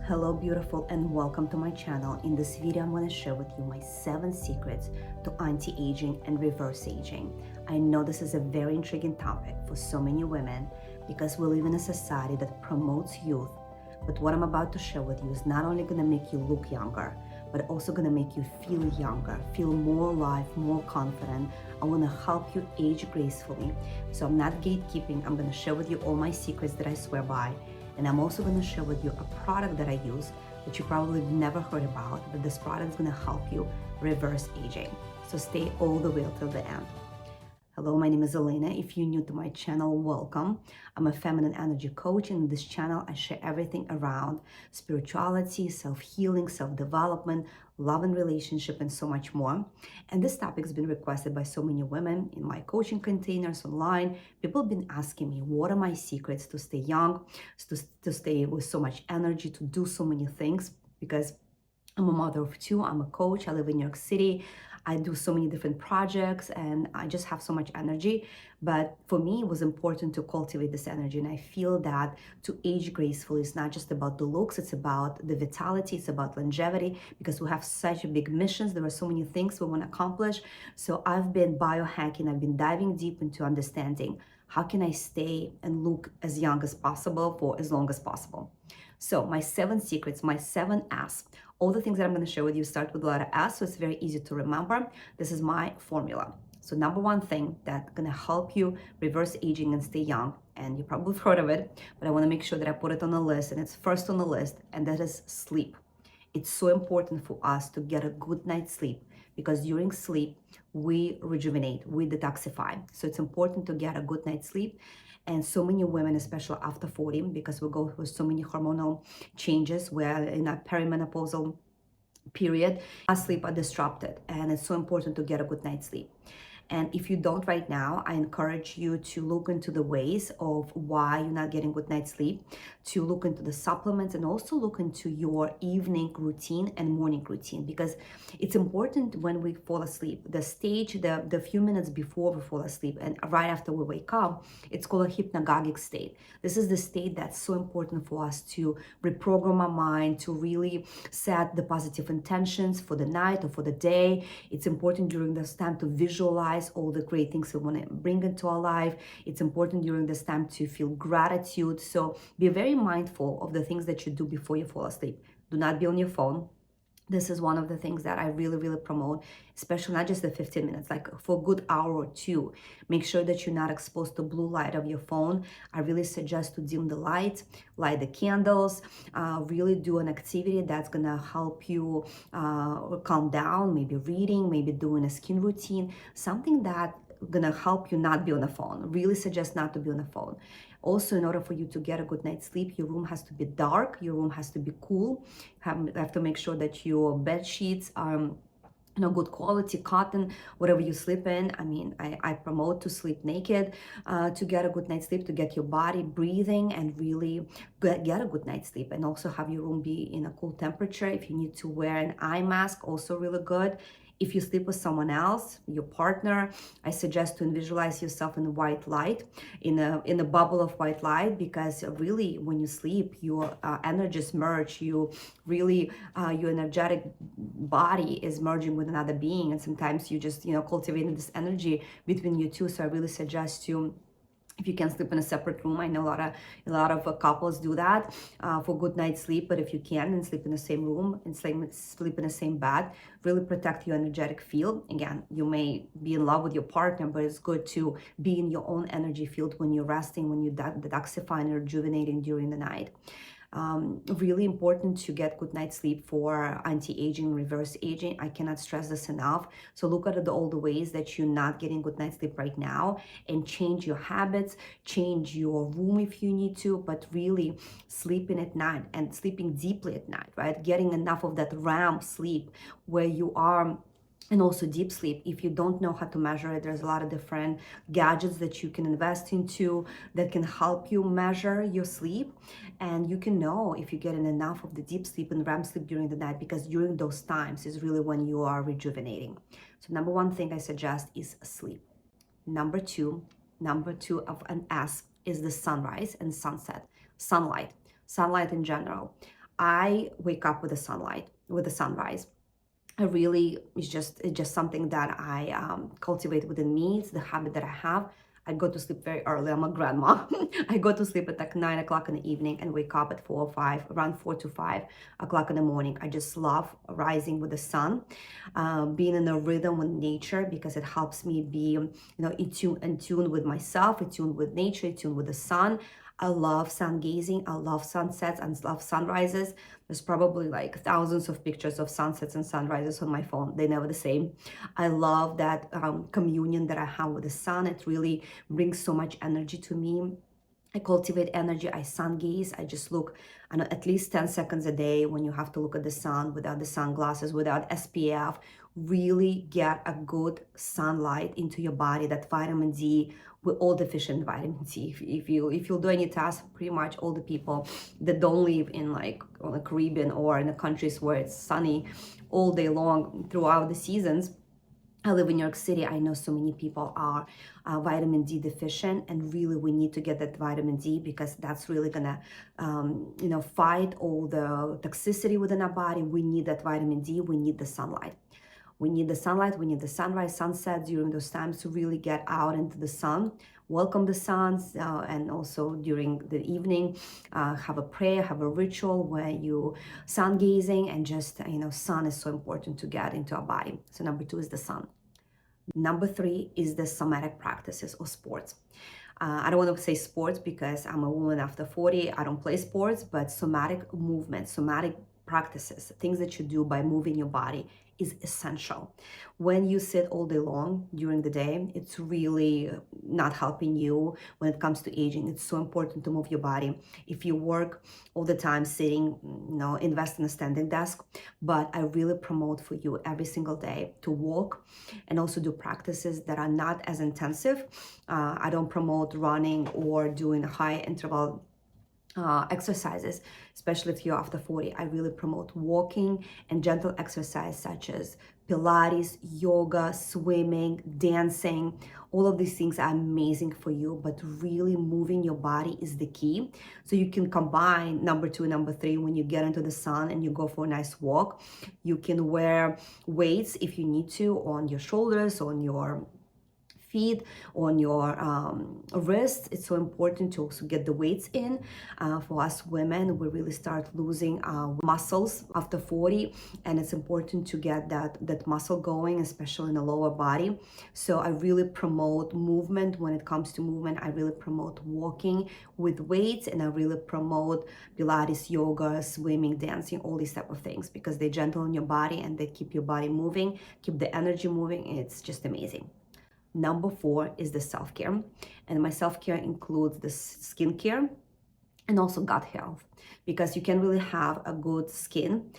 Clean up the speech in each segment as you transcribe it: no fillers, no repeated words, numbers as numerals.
Hello beautiful and welcome to my channel. In this video I'm going to share with you my 7 secrets to anti-aging and reverse aging. I know this is a very intriguing topic for so many women because we live in a society that promotes youth, but what I'm about to share with you is not only going to make you look younger, but also going to make you feel younger, feel more alive, more confident. I want to help you age gracefully. So I'm not gatekeeping. I'm going to share with you all my secrets that I swear by. And I'm also going to share with you a product that I use that you probably never heard about, but this product is going to help you reverse aging. So stay all the way till the end. Hello, my name is Elena. If you're new to my channel, welcome. I'm a feminine energy coach, and in this channel, I share everything around spirituality, self-healing, self-development, love and relationship, and so much more. And this topic has been requested by so many women in my coaching containers online. People have been asking me, what are my secrets to stay young, to stay with so much energy, to do so many things? Because I'm a mother of 2, I'm a coach, I live in New York City. I do so many different projects and I just have so much energy. But for me, it was important to cultivate this energy. And I feel that to age gracefully is not just about the looks, it's about the vitality, it's about longevity, because we have such big missions. There are so many things we want to accomplish. So I've been biohacking, I've been diving deep into understanding how can I stay and look as young as possible for as long as possible. So my 7 secrets, my 7 S's, all the things that I'm going to share with you start with the letter S, so it's very easy to remember. This is my formula. So number 1 thing that's going to help you reverse aging and stay young, and you probably have heard of it, but I want to make sure that I put it on the list, and it's first on the list, and that is sleep. It's so important for us to get a good night's sleep, because during sleep, we rejuvenate, we detoxify. So it's important to get a good night's sleep. And so many women, especially after 40, because we go through so many hormonal changes, where in a perimenopausal period, our sleep are disrupted. And it's so important to get a good night's sleep. And if you don't right now, I encourage you to look into the ways of why you're not getting good night's sleep, to look into the supplements, and also look into your evening routine and morning routine, because it's important when we fall asleep. The stage, the few minutes before we fall asleep and right after we wake up, it's called a hypnagogic state. This is the state that's so important for us to reprogram our mind, to really set the positive intentions for the night or for the day. It's important during this time to visualize all the great things we want to bring into our life. It's important during this time to feel gratitude. So be very mindful of the things that you do before you fall asleep. Do not be on your phone. This is one of the things that I really promote, especially not just the 15 minutes, like for a good hour or 2. Make sure that you're not exposed to blue light of your phone. I really suggest to dim the light, light the candles, really do an activity that's gonna help you calm down, maybe reading, maybe doing a skin routine, something that gonna help you not be on the phone. Really suggest not to be on the phone. Also, in order for you to get a good night's sleep, your room has to be dark, your room has to be cool. You have to make sure that your bed sheets are good quality cotton, whatever you sleep in. I mean, I promote to sleep naked to get a good night's sleep, to get your body breathing and really get a good night's sleep, and also have your room be in a cool temperature. If you need to wear an eye mask, also really good. If you sleep with someone else, your partner, I suggest to visualize yourself in white light, in a bubble of white light, because really when you sleep, your energies merge. You really, your energetic body is merging with another being, and sometimes you just, cultivating this energy between you two. So I really suggest you, if you can sleep in a separate room. I know a lot of couples do that for good night's sleep, but if you can, and sleep in the same room and sleep in the same bed, really protect your energetic field. Again, you may be in love with your partner, but it's good to be in your own energy field when you're resting, when you're detoxifying and rejuvenating during the night. Really important to get good night's sleep for anti-aging, reverse aging. I cannot stress this enough. So look at all the ways that you're not getting good night's sleep right now, and change your habits, change your room if you need to, but really sleeping at night and sleeping deeply at night, right? Getting enough of that REM sleep where you are. And also deep sleep. If you don't know how to measure it, there's a lot of different gadgets that you can invest into that can help you measure your sleep. And you can know if you're getting enough of the deep sleep and REM sleep during the night, because during those times is really when you are rejuvenating. So number 1 thing I suggest is sleep. Number two of an S is the sunrise and sunset, sunlight in general. I wake up with the sunlight, with the sunrise. It's just something that I cultivate within me. It's the habit that I have. I go to sleep very early. I'm a grandma. I go to sleep at like 9 o'clock in the evening and wake up at 4 or 5, around 4 to 5 o'clock in the morning. I just love rising with the sun, being in a rhythm with nature, because it helps me be, in tune with myself, in tune with nature, in tune with the sun. I love sun gazing. I love sunsets and love sunrises. There's probably like thousands of pictures of sunsets and sunrises on my phone. They're never the same. I love that communion that I have with the sun. It really brings so much energy to me. I cultivate energy. I sun gaze. I just look at least 10 seconds a day when you have to look at the sun without the sunglasses, without SPF. Really get a good sunlight into your body, that vitamin D. We're all deficient in vitamin D. If you'll do any tests, pretty much all the people that don't live in like on the Caribbean or in the countries where it's sunny all day long throughout the seasons. I live in New York City. I know so many people are vitamin D deficient, and really we need to get that vitamin D, because that's really gonna, fight all the toxicity within our body. We need that vitamin D. We need the sunlight. We need the sunlight, we need the sunrise, sunset during those times to really get out into the sun, welcome the suns, and also during the evening, have a prayer, have a ritual where you sun gazing, and just, sun is so important to get into our body. So number 2 is the sun. Number 3 is the somatic practices or sports. I don't want to say sports because I'm a woman after 40. I don't play sports, but somatic movement, somatic practices, things that you do by moving your body is essential. When you sit all day long during the day, it's really not helping you when it comes to aging. It's so important to move your body. If you work all the time sitting, invest in a standing desk. But I really promote for you every single day to walk and also do practices that are not as intensive. I don't promote running or doing high interval exercises, especially if you're after 40. I really promote walking and gentle exercise such as Pilates, yoga, swimming, dancing. All of these things are amazing for you, but really moving your body is the key. So you can combine number 2 and number 3 when you get into the sun and you go for a nice walk. You can wear weights if you need to on your shoulders, on your feet, on your wrists. It's so important to also get the weights in. For us women, we really start losing muscles after 40, and it's important to get that muscle going, especially in the lower body. So I really promote movement. When it comes to movement, I really promote walking with weights, and I really promote Pilates, yoga, swimming, dancing, all these type of things, because they're gentle on your body and they keep your body moving, keep the energy moving. It's just amazing. Number 4 is the self-care, and my self-care includes the skincare and also gut health, because you can really have a good skin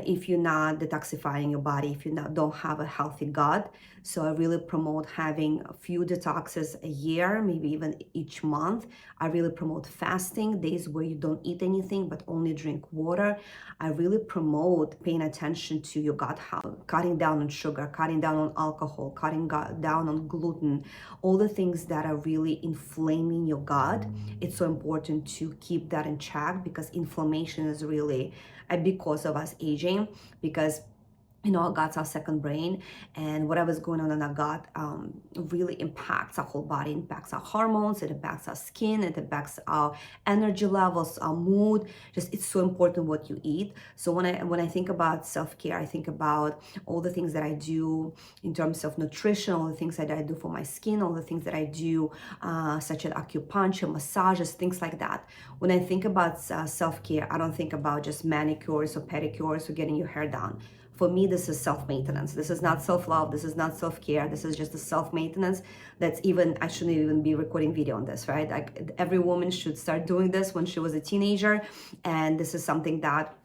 if you're not detoxifying your body, if you don't have a healthy gut. So I really promote having a few detoxes a year, maybe even each month. I really promote fasting, days where you don't eat anything but only drink water. I really promote paying attention to your gut health, cutting down on sugar, cutting down on alcohol, cutting down on gluten, all the things that are really inflaming your gut. It's so important to keep that in check, because inflammation is really a big cause of us aging, because our gut's our second brain, and whatever's going on in our gut really impacts our whole body, impacts our hormones, it impacts our skin, it impacts our energy levels, our mood. Just, it's so important what you eat. So when I think about self-care, I think about all the things that I do in terms of nutrition, all the things that I do for my skin, all the things that I do such as acupuncture, massages, things like that. When I think about self-care, I don't think about just manicures or pedicures or getting your hair done. For me, this is self-maintenance. This is not self-love. This is not self-care. This is just a self-maintenance that's even, I shouldn't even be recording video on this, right? Like, every woman should start doing this when she was a teenager. And this is something that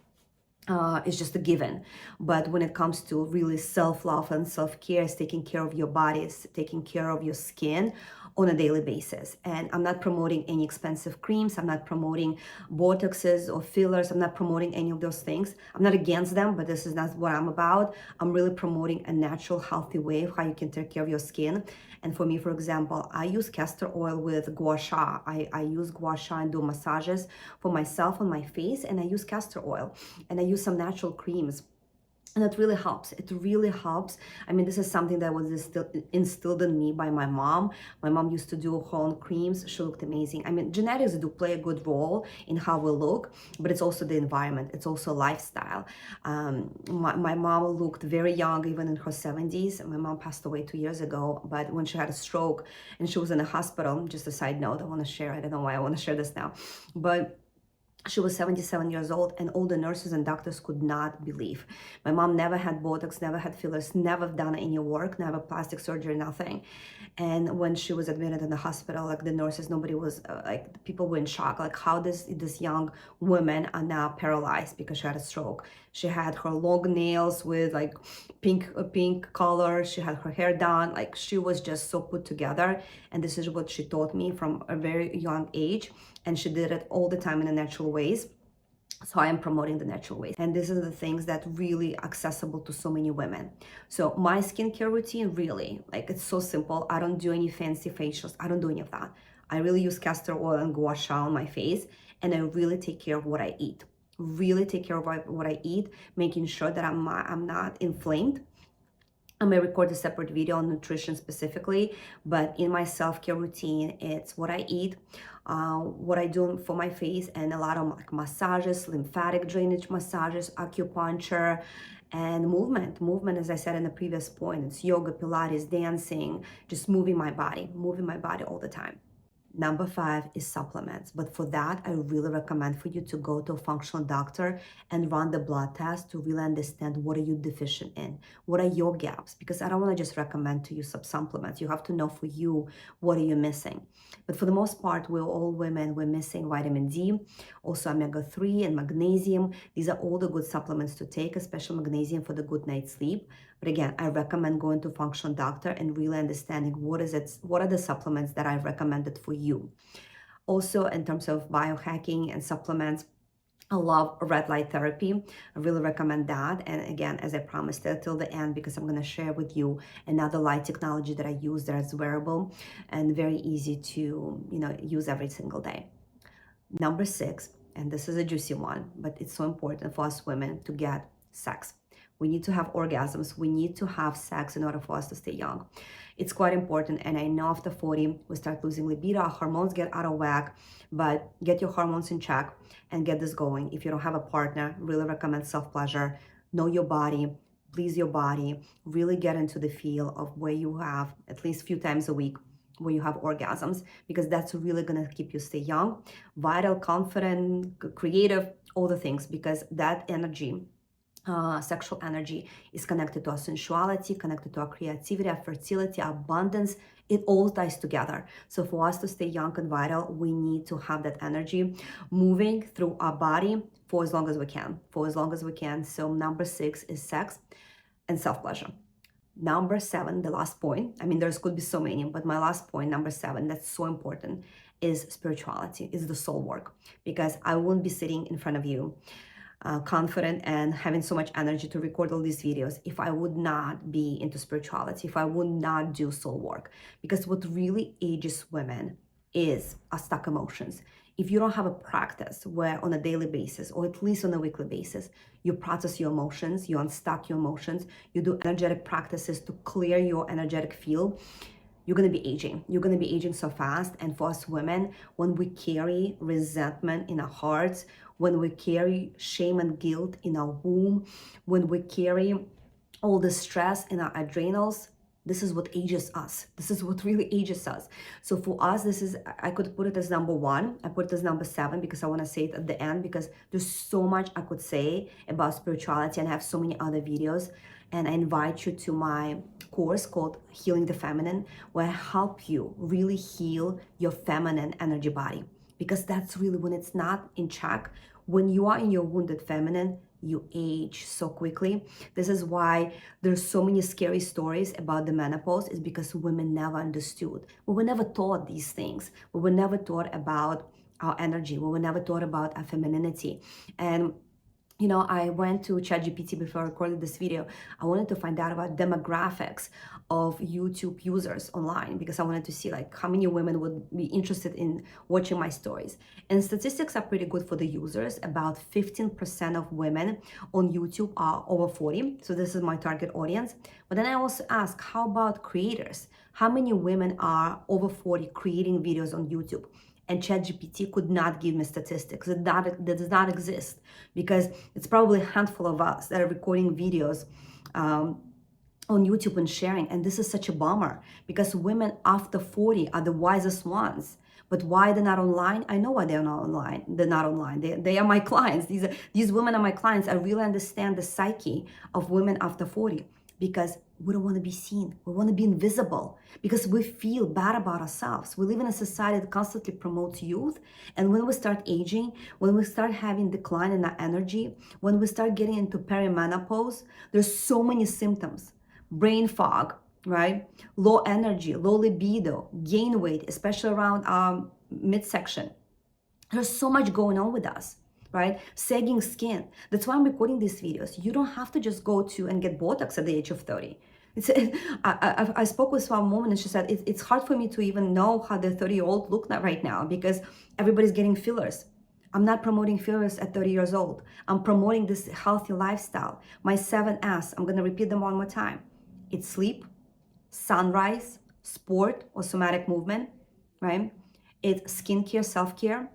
is just a given. But when it comes to really self-love and self-care, is taking care of your body, is taking care of your skin, on a daily basis. And I'm not promoting any expensive creams. I'm not promoting Botoxes or fillers. I'm not promoting any of those things. I'm not against them, but this is not what I'm about. I'm really promoting a natural, healthy way of how you can take care of your skin. And for me, for example, I use castor oil with gua sha. I use gua sha and do massages for myself on my face, and I use castor oil, and I use some natural creams. And it really helps. It really helps. I mean, this is something that was instilled in me by my mom. My mom used to do her own creams. She looked amazing. I mean, genetics do play a good role in how we look, but it's also the environment. It's also lifestyle. My mom looked very young, even in her 70s. My mom passed away 2 years ago, but when she had a stroke and she was in a hospital, just a side note I want to share. I don't know why I want to share this now, but she was 77 years old, and all the nurses and doctors could not believe. My mom never had Botox, never had fillers, never done any work, never plastic surgery, nothing. And when she was admitted in the hospital, like the nurses, nobody was, like people were in shock. Like, how this young woman are now paralyzed because she had a stroke. She had her long nails with like pink color. She had her hair done. Like, she was just so put together. And this is what she taught me from a very young age. And she did it all the time in a natural ways. So I am promoting the natural ways. And these are the things that really accessible to so many women. So my skincare routine, really, like, it's so simple. I don't do any fancy facials. I don't do any of that. I really use castor oil and gua sha on my face. And I really take care of what I eat. Really take care of what I eat, making sure that I'm not inflamed. I may record a separate video on nutrition specifically, but in my self-care routine, it's what I eat, what I do for my face, and a lot of like massages, lymphatic drainage massages, acupuncture, and movement. Movement, as I said in the previous point, it's yoga, Pilates, dancing, just moving my body all the time. Number 5 is supplements. But for that, I really recommend for you to go to a functional doctor and run the blood test to really understand what are you deficient in, what are your gaps, because I don't want to just recommend to you some supplements. You have to know for you what are you missing. But for the most part, we're all women, we're missing vitamin D, also omega-3 and magnesium. These are all the good supplements to take, especially magnesium for the good night's sleep. But again, I recommend going to a functional doctor and really understanding what are the supplements that I've recommended for you. Also, in terms of biohacking and supplements, I love red light therapy. I really recommend that. And again, as I promised, till the end, because I'm going to share with you another light technology that I use that is wearable and very easy to, use every single day. Number 6, and this is a juicy one, but it's so important for us women to get sex. We need to have orgasms. We need to have sex in order for us to stay young. It's quite important. And I know after 40, we start losing libido, our hormones get out of whack, but get your hormones in check and get this going. If you don't have a partner, really recommend self-pleasure. Know your body, please your body, really get into the feel of where you have at least a few times a week where you have orgasms, because that's really going to keep you stay young, vital, confident, creative, all the things, because that energy, sexual energy, is connected to our sensuality, connected to our creativity, our fertility, our abundance. It all ties together. So for us to stay young and vital, we need to have that energy moving through our body for as long as we can. So number 6 is sex and self-pleasure. Number 7, the last point, I mean, there's could be so many, but my last point, number 7, that's so important, is spirituality, is the soul work. Because I wouldn't be sitting in front of you confident and having so much energy to record all these videos if I would not be into spirituality, if I would not do soul work. Because what really ages women is our stuck emotions. If you don't have a practice where on a daily basis, or at least on a weekly basis, you process your emotions, you unstuck your emotions, you do energetic practices to clear your energetic field, you're going to be aging. You're going to be aging so fast. And for us women, when we carry resentment in our hearts, when we carry shame and guilt in our womb, when we carry all the stress in our adrenals, this is what ages us. This is what really ages us. So for us, this is, I could put it as number 1. I put it as number 7 because I want to say it at the end, because there's so much I could say about spirituality, and I have so many other videos. And I invite you to my course called Healing the Feminine, where I help you really heal your feminine energy body. Because that's really when it's not in check, when you are in your wounded feminine, you age so quickly. This is why there's so many scary stories about the menopause, is because women never understood. We were never taught these things. We were never taught about our energy. We were never taught about our femininity. And I went to ChatGPT before I recorded this video. I wanted to find out about demographics of YouTube users online, because I wanted to see like how many women would be interested in watching my stories. And statistics are pretty good for the users. About 15% of women on YouTube are over 40. So this is my target audience. But then I also asked, how about creators? How many women are over 40 creating videos on YouTube? And ChatGPT could not give me statistics. That does not exist, because it's probably a handful of us that are recording videos on YouTube and sharing. And this is such a bummer, because women after 40 are the wisest ones. But why they're not online? I know why they're not online. They're not online. They are my clients. These women are my clients. I really understand the psyche of women after 40, because we don't want to be seen. We want to be invisible, because we feel bad about ourselves. We live in a society that constantly promotes youth. And when we start aging, when we start having decline in our energy, when we start getting into perimenopause, there's so many symptoms. Brain fog, right? Low energy, low libido, gain weight, especially around our midsection. There's so much going on with us, right? Sagging skin. That's why I'm recording these videos. You don't have to just go to and get Botox at the age of 30. I spoke with one woman and she said, it's hard for me to even know how the 30-year-old look right now, because everybody's getting fillers. I'm not promoting fillers at 30 years old. I'm promoting this healthy lifestyle. My 7S, I'm going to repeat them one more time. It's sleep, sunrise, sport or somatic movement, right? It's skincare, self-care,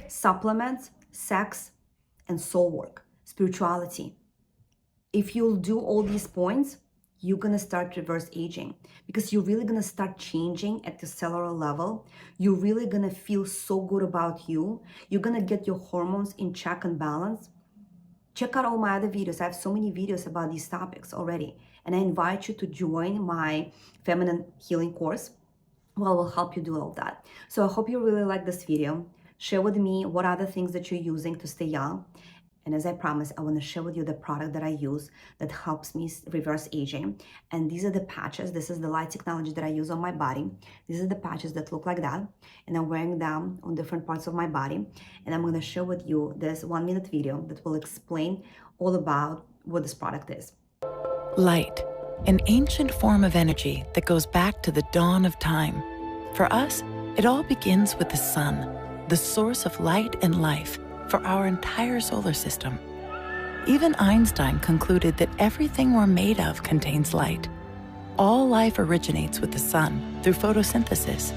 supplements, sex, and soul work, spirituality. If you'll do all these points, you're gonna start reverse aging, because you're really gonna start changing at the cellular level. You're really gonna feel so good about you. You're gonna get your hormones in check and balance. Check out all my other videos. I have so many videos about these topics already. And I invite you to join my feminine healing course. Well, will help you do all that. So I hope you really like this video. Share with me what other things that you're using to stay young. And as I promised, I want to share with you the product that I use that helps me reverse aging. And these are the patches. This is the light technology that I use on my body. These are the patches that look like that. And I'm wearing them on different parts of my body. And I'm going to share with you this 1-minute video that will explain all about what this product is. Light, an ancient form of energy that goes back to the dawn of time. For us, it all begins with the sun, the source of light and life for our entire solar system. Even Einstein concluded that everything we're made of contains light. All life originates with the sun through photosynthesis.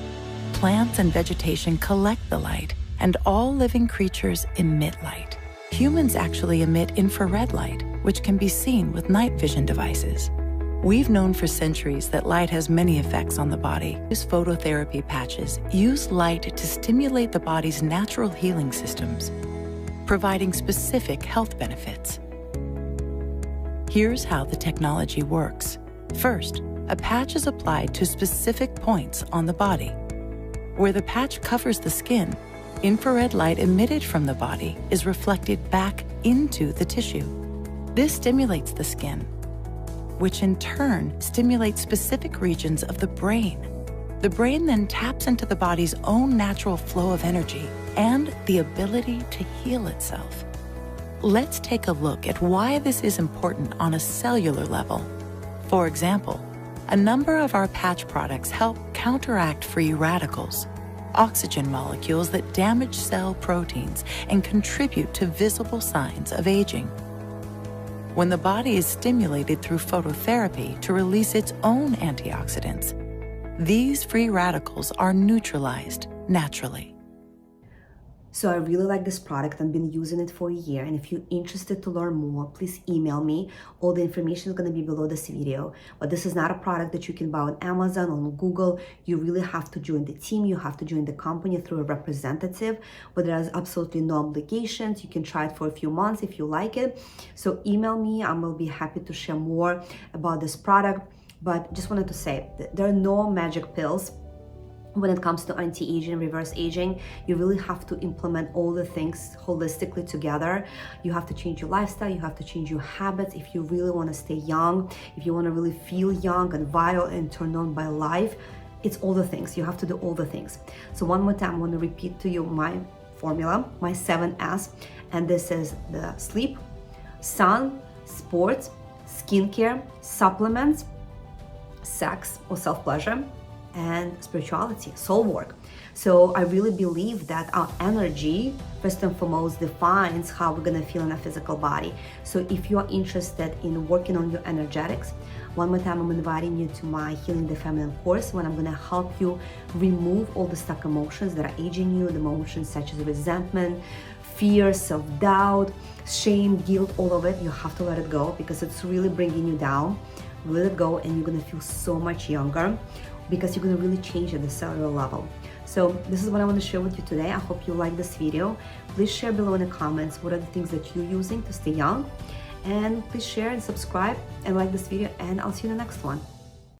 Plants and vegetation collect the light, and all living creatures emit light. Humans actually emit infrared light, which can be seen with night vision devices. We've known for centuries that light has many effects on the body. These phototherapy patches use light to stimulate the body's natural healing systems, providing specific health benefits. Here's how the technology works. First, a patch is applied to specific points on the body. Where the patch covers the skin, infrared light emitted from the body is reflected back into the tissue. This stimulates the skin, which in turn stimulates specific regions of the brain. The brain then taps into the body's own natural flow of energy and the ability to heal itself. Let's take a look at why this is important on a cellular level. For example, a number of our patch products help counteract free radicals, oxygen molecules that damage cell proteins and contribute to visible signs of aging. When the body is stimulated through phototherapy to release its own antioxidants, these free radicals are neutralized naturally. So I really like this product. I've been using it for a year. And if you're interested to learn more, please email me. All the information is going to be below this video. But this is not a product that you can buy on Amazon, on Google. You really have to join the team. You have to join the company through a representative. But there's absolutely no obligations. You can try it for a few months if you like it. So email me. I will be happy to share more about this product. But just wanted to say that there are no magic pills. when it comes to anti-aging, reverse aging, you really have to implement all the things holistically together. You have to change your lifestyle, you have to change your habits if you really want to stay young, if you want to really feel young and vital and turned on by life. It's all the things. You have to do all the things. So one more time, I want to repeat to you my formula, my 7S, and this is the sleep, sun, sports, skincare, supplements, sex or self-pleasure, and spirituality, soul work. So I really believe that our energy, first and foremost, defines how we're gonna feel in our physical body. So if you are interested in working on your energetics, one more time, I'm inviting you to my Healing the Feminine course, when I'm gonna help you remove all the stuck emotions that are aging you, the emotions such as resentment, fear, self-doubt, shame, guilt, all of it. You have to let it go because it's really bringing you down. Let it go and you're gonna feel so much younger, because you're gonna really change at the cellular level. So this is what I want to share with you today. I hope you like this video. Please share below in the comments what are the things that you're using to stay young, and please share and subscribe and like this video, and I'll see you in the next one.